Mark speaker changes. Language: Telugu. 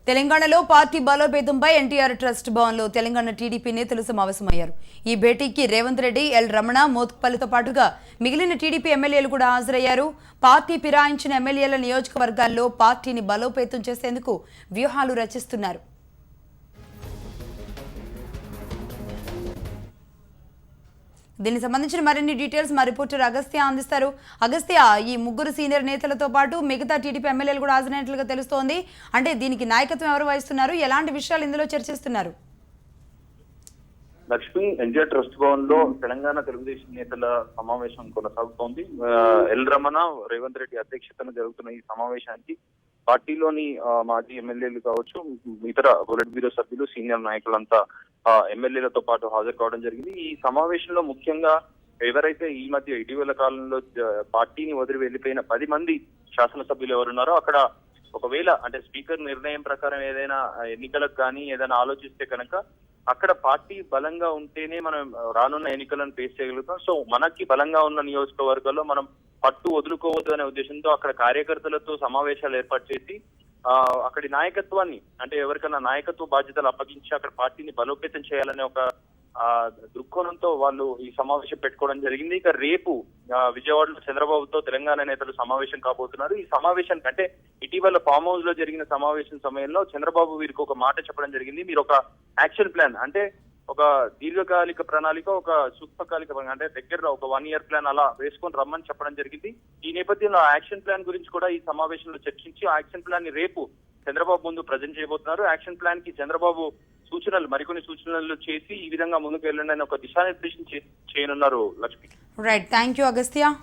Speaker 1: తెలంగాణలో పార్టీ బలోపేతంపై ఎన్టీఆర్ ట్రస్ట్ భవన్లో తెలంగాణ టీడీపీ నేతలు సమావేశమయ్యారు. ఈ భేటీకి రేవంత్ రెడ్డి, ఎల్ రమణ, మోత్కుపల్లితో పాటుగా మిగిలిన టీడీపీ ఎమ్మెల్యేలు కూడా హాజరయ్యారు. పార్టీ ఫిరాయించిన ఎమ్మెల్యేల నియోజకవర్గాల్లో పార్టీని బలోపేతం చేసేందుకు వ్యూహాలు రచిస్తున్నారు. దీనికి సంబంధించిన మరిన్ని డీటెయిల్స్ మా రిపోర్టర్ అగస్త్య అందిస్తారు. అగస్త్య, ఈ ముగ్గురు సీనియర్ నేతలతో పాటు మిగతా టీడీపీ ఎమ్మెల్యేలు కూడా హాజరైనట్లుగా తెలుస్తోంది. అంటే దీనికి నాయకత్వం ఎవరు వహిస్తున్నారు, ఎలాంటి విషయాలు ఇందులో చర్చిస్తున్నారు?
Speaker 2: లక్ష్మి, ఎన్టీఆర్ ట్రస్ట్ భవన్ లో తెలంగాణ తెలుగుదేశం నేతల సమావేశం కొనసాగుతోంది. ఎల్ రమణ, రేవంత్ రెడ్డి అధ్యక్షతన జరుగుతున్న ఈ సమావేశానికి పార్టీలోని మాజీ ఎమ్మెల్యేలు కావచ్చు, ఇతర పొలిట్ బ్యూరో సభ్యులు, సీనియర్ నాయకులంతా ఎమ్మెల్యేలతో పాటు హాజరు కావడం జరిగింది. ఈ సమావేశంలో ముఖ్యంగా ఎవరైతే ఈ మధ్య ఇటీవల కాలంలో పార్టీని వదిలి వెళ్లిపోయిన 10 మంది శాసనసభ్యులు ఎవరున్నారో అక్కడ ఒకవేళ అంటే స్పీకర్ నిర్ణయం ప్రకారం ఏదైనా ఎన్నికలకు కానీ ఏదైనా ఆలోచిస్తే కనుక అక్కడ పార్టీ బలంగా ఉంటేనే మనం రానున్న ఎన్నికలను ఫేస్ చేయగలుగుతాం. సో మనకి బలంగా ఉన్న నియోజకవర్గాల్లో మనం పట్టు వదులుకోవద్దు అనే ఉద్దేశంతో అక్కడ కార్యకర్తలతో సమావేశాలు ఏర్పాటు చేసి అక్కడి నాయకత్వాన్ని అంటే ఎవరికైనా నాయకత్వ బాధ్యతలు అప్పగించి అక్కడ పార్టీని బలోపేతం చేయాలనే ఒక దృక్కోణంతో వాళ్ళు ఈ సమావేశం పెట్టుకోవడం జరిగింది. ఇక రేపు విజయవాడలో చంద్రబాబుతో తెలంగాణ నేతలు సమావేశం కాబోతున్నారు. ఈ సమావేశానికి అంటే ఇటీవల ఫామ్ హౌస్ లో జరిగిన సమావేశం సమయంలో చంద్రబాబు వీరికి ఒక మాట చెప్పడం జరిగింది. మీరు ఒక యాక్షన్ ప్లాన్ అంటే ఒక దీర్ఘకాలిక ప్రణాళిక, ఒక సూక్ష్మకాలిక అంటే దగ్గరలో ఒక 1 year ప్లాన్ అలా వేసుకొని రమ్మని చెప్పడం జరిగింది. ఈ నేపథ్యంలో ఆ యాక్షన్ ప్లాన్ గురించి కూడా ఈ సమావేశంలో చర్చించి ఆ యాక్షన్ ప్లాన్ ని రేపు చంద్రబాబు ముందు ప్రజెంట్ చేయబోతున్నారు. యాక్షన్ ప్లాన్ కి చంద్రబాబు మరికొన్ని సూచనలు చేసి ఈ విధంగా ముందుకు వెళ్ళండి అని ఒక దిశానిర్దేశం చేయనున్నారు. Lakshmi.
Speaker 1: Right, thank you Agastya.